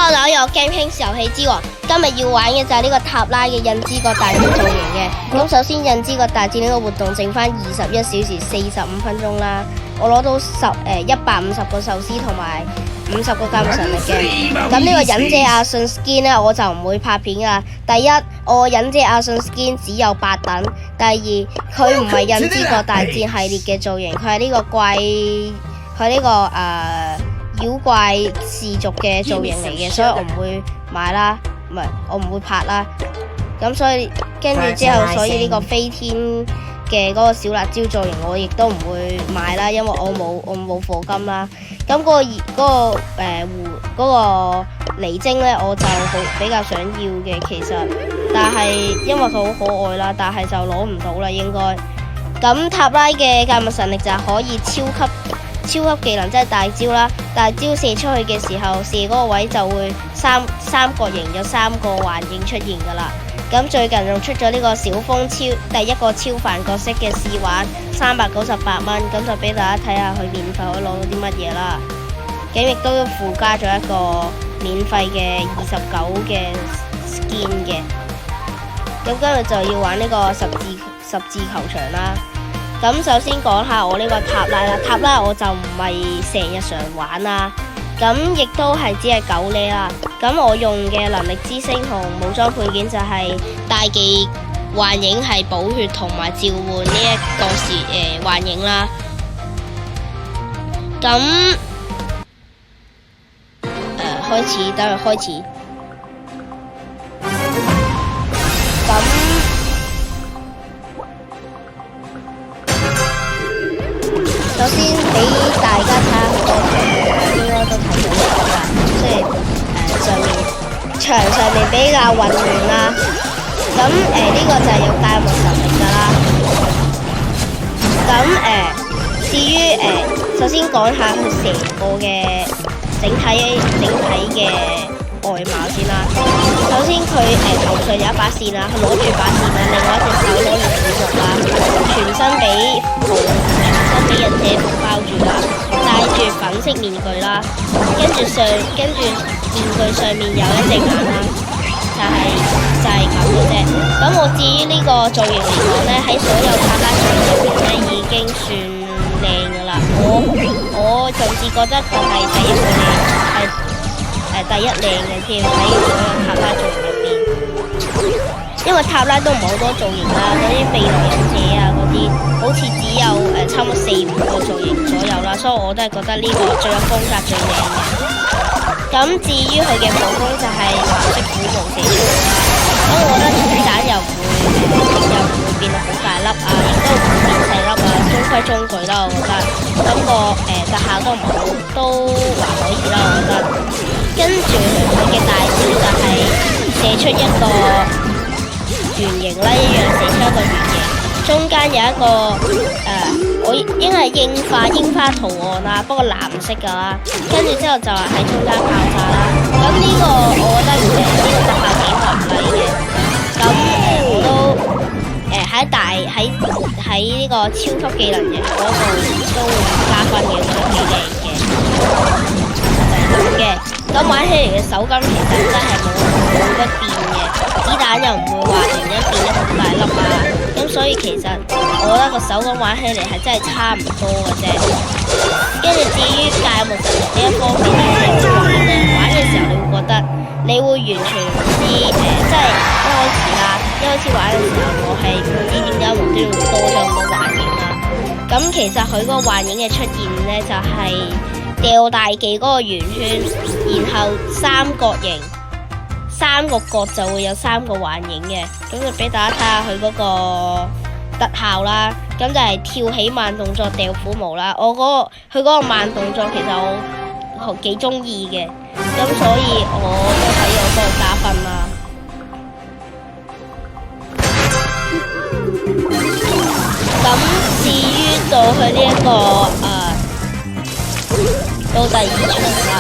Hello，有 Game Kings 遊戲之王，今日要玩嘅就係呢個塔拉嘅印之國大戰造型嘅。咁首先印之國大戰呢個活動剩翻21小時45分鐘啦。我攞到150個壽司同埋50個加密神力嘅。咁呢個忍者阿信 skin 呢，我就唔會拍片噶。第一，我忍者阿信 skin 只有8等。第二，佢唔係印之國大戰系列嘅造型，佢係呢個妖怪氏族嘅造型嚟嘅，所以我唔會買啦，我唔會拍啦。咁所以跟住之後，所以呢個飛天嘅嗰個小辣椒造型我亦都唔會買啦，因為我冇課金啦。咁嗰個離晶呢，我就比較想要嘅，其實，但係因為佢好可愛啦，但係就攞唔到啦應該。咁塔拉嘅格物神力就係可以超級技能，即係大招啦！大招射出去嘅時候，射嗰個位就會三角形有3個幻影出現噶啦。咁最近仲出咗呢個小風第一個超凡角色嘅試玩，398蚊，咁就俾大家睇下佢免費可以攞到啲乜嘢啦。咁亦都附加咗一個免費嘅29嘅 skin 嘅。咁今日就要玩呢個十字球場啦。咁首先講下我呢個塔拉啦，塔拉我就唔係成日常玩啦，咁亦都係只係9呢啦。咁我用嘅能力之星同武裝配件就係大技幻影係補血同埋召喚呢一個幻影啦。咁等佢開始。首先俾大家睇下我應該都睇到啦，雖然場上面比較混亂啦。咁呢個就係有大木神力噶啦。咁至於首先講下佢成個嘅整體嘅外貌先啦。首先佢頭上有一把扇啦，佢攞住把扇啦，另外一隻手攞住斧木啦，全身俾忍者服包住啦，戴住粉色面具啦，跟住面具上面有一隻眼啦，就係咁嘅啫。咁我至於呢個造型嚟講呢，喺所有塔拉造型入面呢已經算靚噶啦。我甚至覺得佢係第一靚嘅添，喺所有塔拉造型入邊。因為塔拉都唔係好多造型啦，嗰啲未來忍者啊嗰啲，好似只有差唔多4-5個造型左右啦，所以我都係覺得呢個最有風格最靚嘅。咁至於佢嘅武功就係藍色虎毛射出嚟啦，咁我覺得子彈又唔會變得好大粒啊，亦都唔會變細粒啊，中規中矩啦，我覺得。咁特效都唔好，都還可以啦，我覺得。跟住佢嘅大招就係射出一個圓形啦，一樣射出一個圓形，中間有一個我應該係櫻花圖案啦，不過藍色噶啦。跟住之後就係喺中間爆炸啦。咁呢個我覺得呢個特效幾華麗嘅。咁我都喺呢個超級技能嘅嗰度都會加分嘅，覺得幾靚嘅。就係咁嘅。咁玩起嚟嘅手感其實真係冇得變嘅，子彈又唔會話突然間變得好大粒啊，咁所以其實我覺得個手感玩起嚟係真係差唔多嘅啫。跟住至於界木神力呢一方面咧，玩嘅時候你會完全唔知即係一開始玩嘅時候我係唔知點解無端端會多咗咁多幻影啦。咁其實佢個幻影嘅出現咧就係掉大技嗰個圓圈，然後三個角就會有3個幻影嘅，咁就俾大家睇下佢嗰個特效啦。咁就係跳起慢動作掉虎毛啦。佢嗰個慢動作其實我幾中意嘅，咁所以我都喺我嗰度加分啦。咁至於到佢呢一個到第2場啦，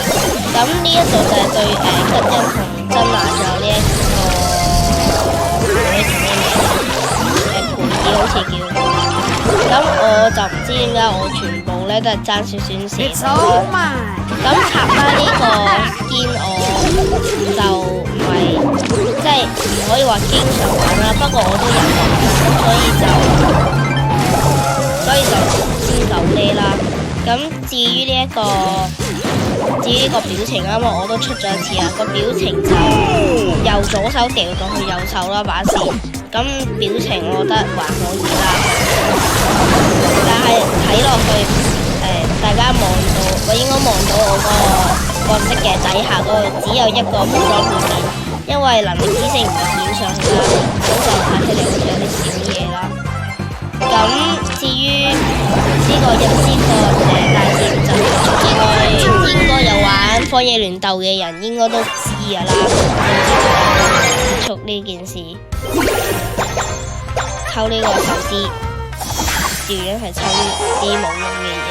咁呢一度就係對吉恩同真娜仲有呢一個培爾好似叫，咁我就唔知點解我全部咧都係爭少少射。咁插翻呢個skin我係唔可以話經常玩啦，不過我都有玩，所以就先夠呢啦。咁至於呢個表情啊，因為我都出咗一次啊，個表情就由左手掉到去右手啦把線，咁表情我覺得還可以啦，但係睇落去大家望到，我應該望到我個角色嘅底下嗰度只有一個武裝背面，因為能力之星唔係點上去啦，咁就睇起嚟好似有啲少嘢啦。咁至於呢個日之國大劍就應該有玩荒野亂鬥嘅人應該都知㗎啦，結束呢件事，抽呢個手指，照樣係抽啲冇用嘅嘢。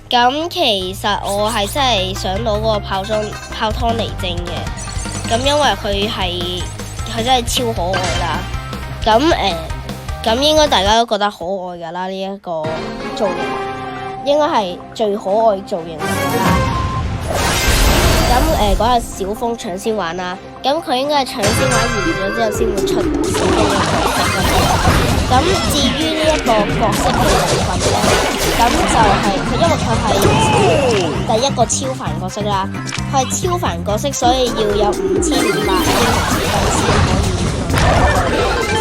咁其實我係真係想攞嗰個泡湯尼症嘅，咁因為佢真係超可愛啦。咁應該大家都覺得可愛㗎啦，呢一個造型應該係最可愛造型嚟㗎啦。咁嗰日小峰搶先玩啦，咁佢應該係搶先玩完咗之後先會出小峰嘅角色嘅。咁至於呢一個角色嘅部分咧，咁就係佢，因為佢係第一個超凡角色啦，佢係超凡角色，所以要有5500英雄積分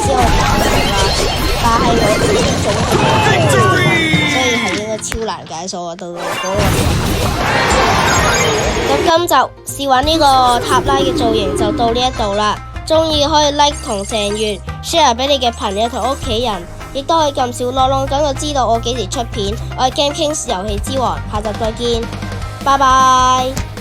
先可以打到啦。但係我自己總所以係應該超難解鎖啊！到嗰個咁今集試玩呢個塔拉嘅造型就到呢一度啦。鍾意可以 like 同訂閱 share 俾你嘅朋友同屋企人，亦都可以撳小鈴鈴，等我知道我幾時出片。我係 Game Kings 遊戲之王，下集再見，拜拜。